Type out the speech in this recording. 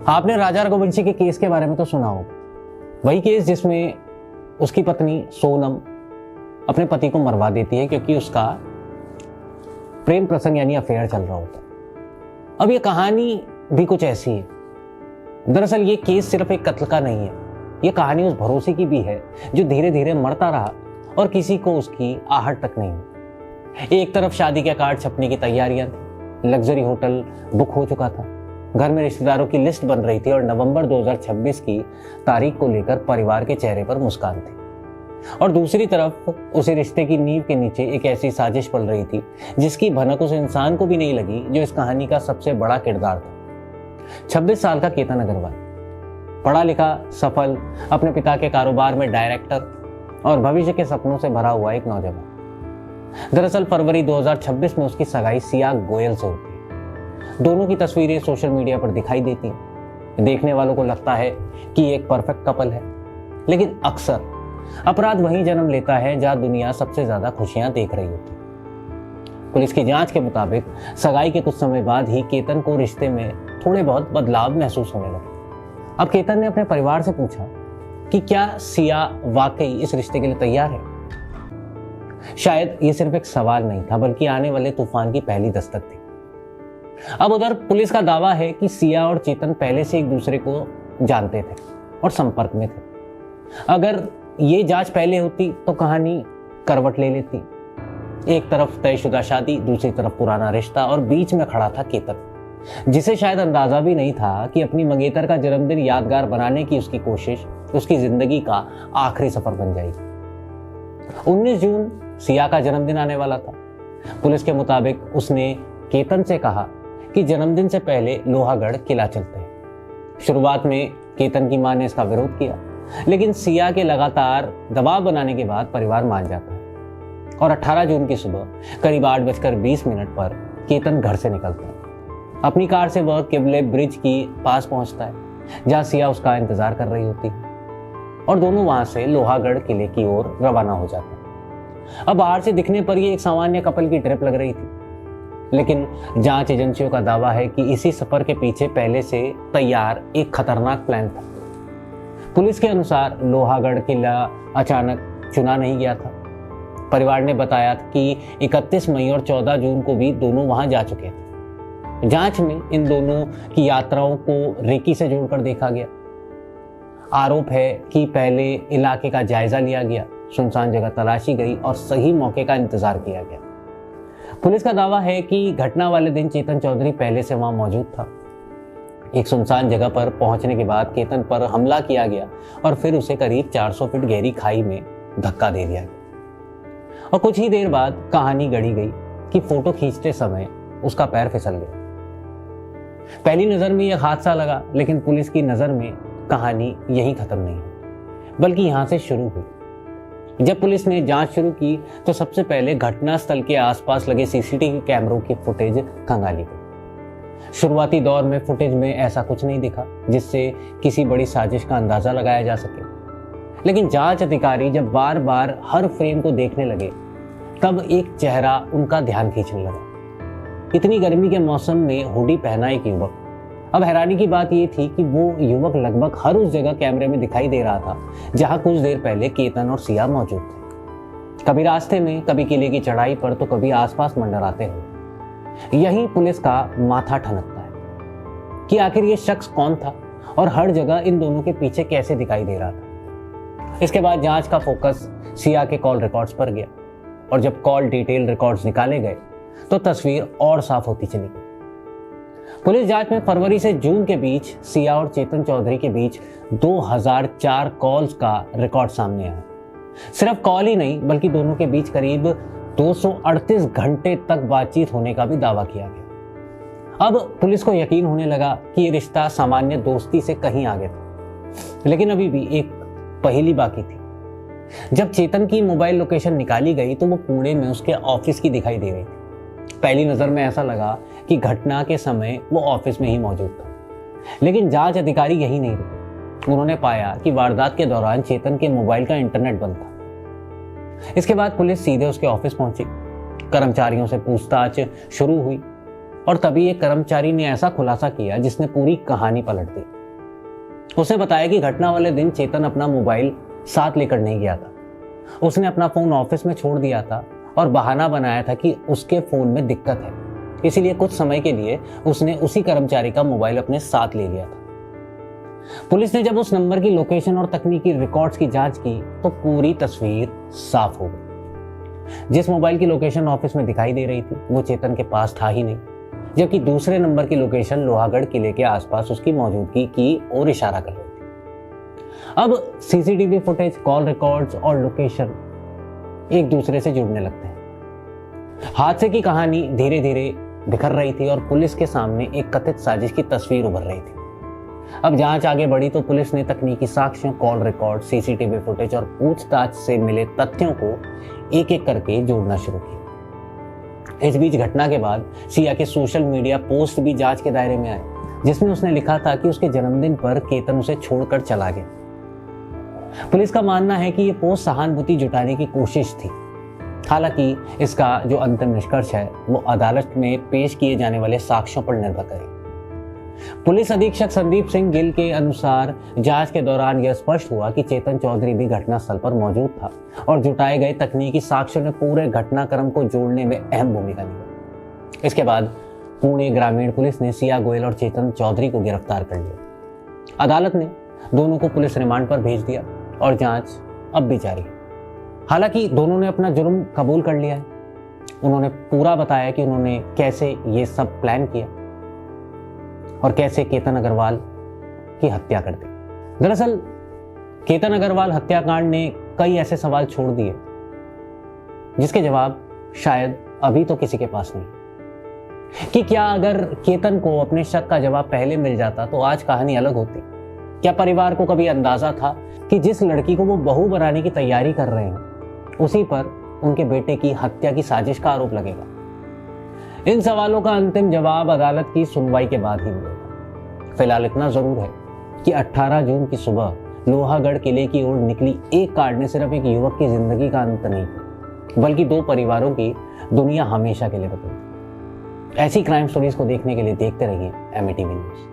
आपने राजा रघुवंशी के केस के बारे में तो सुना होगा, वही केस जिसमें उसकी पत्नी सोनम अपने पति को मरवा देती है क्योंकि उसका प्रेम प्रसंग यानी अफेयर चल रहा होता है। अब ये कहानी भी कुछ ऐसी है। दरअसल ये केस सिर्फ एक कत्ल का नहीं है, ये कहानी उस भरोसे की भी है जो धीरे धीरे मरता रहा और किसी को उसकी आहट तक नहीं हुई। एक तरफ शादी के कार्ड छपने की तैयारियां थी, लग्जरी होटल बुक हो चुका था, घर में रिश्तेदारों की लिस्ट बन रही थी और नवंबर 2026 की तारीख को लेकर परिवार के चेहरे पर मुस्कान थी। और दूसरी तरफ उसी रिश्ते की नींव के नीचे एक ऐसी साजिश पल रही थी जिसकी भनक उस इंसान को भी नहीं लगी जो इस कहानी का सबसे बड़ा किरदार था। 26 साल का केतन अग्रवाल, पढ़ा लिखा, सफल, अपने पिता के कारोबार में डायरेक्टर और भविष्य के सपनों से भरा हुआ एक नौजवान। दरअसल फरवरी 2026 में उसकी सगाई सिया गोयल से होती है। दोनों की तस्वीरें सोशल मीडिया पर दिखाई देती हैं। देखने वालों को लगता है कि एक परफेक्ट कपल है, लेकिन अक्सर अपराध वहीं जन्म लेता है जहां दुनिया सबसे ज्यादा खुशियां देख रही होती है। पुलिस की जांच के मुताबिक सगाई के कुछ समय बाद ही केतन को रिश्ते में थोड़े बहुत बदलाव महसूस होने लगे। अब केतन ने अपने परिवार से पूछा कि क्या सिया वाकई इस रिश्ते के लिए तैयार है। शायद ये सिर्फ एक सवाल नहीं था, बल्कि आने वाले तूफान की पहली दस्तक थी। अब उधर पुलिस का दावा है कि सिया और चेतन पहले से एक दूसरे को जानते थे और संपर्क में थे। अगर ये जांच पहले होती तो कहानी करवट ले लेती। एक तरफ तयशुदा शादी, दूसरी तरफ पुराना रिश्ता और बीच में खड़ा था केतन, जिसे शायद अंदाजा भी नहीं था कि अपनी मंगेतर का जन्मदिन यादगार बनाने की उसकी कोशिश उसकी जिंदगी का आखिरी सफर बन जाएगी। 19 जून सिया का जन्मदिन आने वाला था। पुलिस के मुताबिक उसने केतन से कहा कि जन्मदिन से पहले लोहागढ़ किला चलते हैं। शुरुआत में केतन की मां ने इसका विरोध किया, लेकिन सिया के लगातार दबाव बनाने के बाद परिवार मान जाता है और 18 जून की सुबह करीब 8:20 पर केतन घर से निकलता है। अपनी कार से वह किबले ब्रिज की पास पहुंचता है जहां सिया उसका इंतजार कर रही होती है और दोनों वहां से लोहागढ़ किले की ओर रवाना हो जाते हैं। अब बाहर से दिखने पर यह एक सामान्य कपल की ट्रिप लग रही थी, लेकिन जांच एजेंसियों का दावा है कि इसी सफर के पीछे पहले से तैयार एक खतरनाक प्लान था। पुलिस के अनुसार लोहागढ़ किला अचानक चुना नहीं गया था। परिवार ने बताया कि 31 मई और 14 जून को भी दोनों वहां जा चुके थे। जांच में इन दोनों की यात्राओं को रेकी से जोड़कर देखा गया। आरोप है कि पहले इलाके का जायजा लिया गया, सुनसान जगह तलाशी गई और सही मौके का इंतजार किया गया। पुलिस का दावा है कि घटना वाले दिन चेतन चौधरी पहले से वहां मौजूद था। एक सुनसान जगह पर पहुंचने के बाद केतन पर हमला किया गया और फिर उसे करीब 400 फीट गहरी खाई में धक्का दे दिया गया। और कुछ ही देर बाद कहानी गढ़ी गई कि फोटो खींचते समय उसका पैर फिसल गया। पहली नजर में यह हादसा लगा, लेकिन पुलिस की नजर में कहानी यहीं खत्म नहीं हुई, बल्कि यहां से शुरू हुई। जब पुलिस ने जांच शुरू की तो सबसे पहले घटनास्थल के आसपास लगे सीसीटीवी कैमरों की फुटेज खंगाली गई। शुरुआती दौर में फुटेज में ऐसा कुछ नहीं दिखा जिससे किसी बड़ी साजिश का अंदाजा लगाया जा सके, लेकिन जांच अधिकारी जब बार बार हर फ्रेम को देखने लगे तब एक चेहरा उनका ध्यान खींचने लगा। इतनी गर्मी के मौसम में हुडी पहना एक युवक। अब हैरानी की बात यह थी कि वो युवक लगभग हर उस जगह कैमरे में दिखाई दे रहा था जहां कुछ देर पहले केतन और सिया मौजूद थे। कभी रास्ते में, कभी किले की चढ़ाई पर, तो कभी आसपास मंडराते हुए। यही पुलिस का माथा ठनकता है कि आखिर ये शख्स कौन था और हर जगह इन दोनों के पीछे कैसे दिखाई दे रहा था। इसके बाद जांच का फोकस सिया के कॉल रिकॉर्ड्स पर गया और जब कॉल डिटेल रिकॉर्ड्स निकाले गए तो तस्वीर और साफ होती चली गई। पुलिस जांच में फरवरी से जून के बीच सिया और चेतन चौधरी के बीच 2004 कॉल्स का रिकॉर्ड सामने आया। सिर्फ कॉल ही नहीं, बल्कि दोनों के बीच करीब 238 घंटे तक बातचीत होने का भी दावा किया गया। अब पुलिस को यकीन होने लगा कि ये रिश्ता सामान्य दोस्ती से कहीं आगे था, लेकिन अभी भी एक पहेली बाकी थी। जब चेतन की मोबाइल लोकेशन निकाली गई तो वो पुणे में उसके ऑफिस की दिखाई दे रही थी। पहली नजर में ऐसा लगा कि घटना के समय वो ऑफिस में ही मौजूद था, लेकिन जांच अधिकारी यही नहीं रुके। उन्होंने पाया कि वारदात के दौरान चेतन के मोबाइल का इंटरनेट बंद था। इसके बाद पुलिस सीधे उसके ऑफिस पहुंची, कर्मचारियों से पूछताछ शुरू हुई और तभी एक कर्मचारी ने ऐसा खुलासा किया जिसने पूरी कहानी पलट दी। उसने बताया कि घटना वाले दिन चेतन अपना मोबाइल साथ लेकर नहीं गया था। उसने अपना फोन ऑफिस में छोड़ दिया था और बहाना बनाया था कि उसके फोन में दिक्कत है, इसीलिए कुछ समय के लिए उसने उसी कर्मचारी का मोबाइल अपने साथ ले लिया था। पुलिस ने जब उस नंबर की लोकेशन और तकनीकी रिकॉर्ड्स की जांच की तो पूरी तस्वीर साफ हो गई। जिस मोबाइल की लोकेशन ऑफिस में दिखाई दे रही थी वो चेतन के पास था ही नहीं, जबकि दूसरे नंबर की लोकेशन लोहागढ़ किले के आसपास उसकी मौजूदगी की ओर इशारा कर रही थी। अब सीसीटीवी फुटेज, कॉल रिकॉर्ड्स और लोकेशन एक दूसरे से जुड़ने लगते हैं। हादसे की कहानी धीरे धीरे बिखर रही थी और पुलिस के सामने एक कथित साजिश की तस्वीर उभर रही थी। अब जांच आगे बढ़ी तो पुलिस ने तकनीकी साक्ष्यों, कॉल रिकॉर्ड, सीसीटीवी फुटेज और पूछताछ से मिले तथ्यों को एक एक करके जोड़ना शुरू किया। इस बीच घटना के बाद सिया के सोशल मीडिया पोस्ट भी जांच के दायरे में आए, जिसमें उसने लिखा था कि उसके जन्मदिन पर केतन उसे छोड़कर चला गया। पुलिस का मानना है कि यह पोस्ट सहानुभूति जुटाने की कोशिश थी। हालांकि इसका जो अंतिम निष्कर्ष है वो अदालत में पेश किए जाने वाले साक्ष्यों पर निर्भर करेगा। पुलिस अधीक्षक संदीप सिंह गिल के अनुसार जांच के दौरान यह स्पष्ट हुआ कि चेतन चौधरी भी घटनास्थल पर मौजूद था और जुटाए गए तकनीकी साक्ष्यों ने पूरे घटनाक्रम को जोड़ने में अहम भूमिका निभाई। इसके बाद पुणे ग्रामीण पुलिस ने सिया गोयल और चेतन चौधरी को गिरफ्तार कर लिया। अदालत ने दोनों को पुलिस रिमांड पर भेज दिया और जांच अब भी जारी है। हालांकि दोनों ने अपना जुर्म कबूल कर लिया है। उन्होंने पूरा बताया कि उन्होंने कैसे ये सब प्लान किया और कैसे केतन अग्रवाल की हत्या कर दी। दरअसल केतन अग्रवाल हत्याकांड ने कई ऐसे सवाल छोड़ दिए जिसके जवाब शायद अभी तो किसी के पास नहीं कि क्या अगर केतन को अपने शक का जवाब पहले मिल जाता तो आज कहानी अलग होती। क्या परिवार को कभी अंदाजा था कि जिस लड़की को वो बहू बनाने की तैयारी कर रहे हैं उसी पर उनके बेटे की हत्या की साजिश का आरोप लगेगा? इन सवालों का अंतिम जवाब अदालत की सुनवाई के बाद ही मिलेगा। फिलहाल इतना जरूर है कि 18 जून की सुबह लोहागढ़ किले की ओर निकली एक कार ने सिर्फ एक युवक की जिंदगी का अंत नहीं बल्कि दो परिवारों की दुनिया हमेशा के लिए बदल दी। ऐसी क्राइम स्टोरीज को देखने के लिए देखते रहिए एमएटीवी न्यूज़।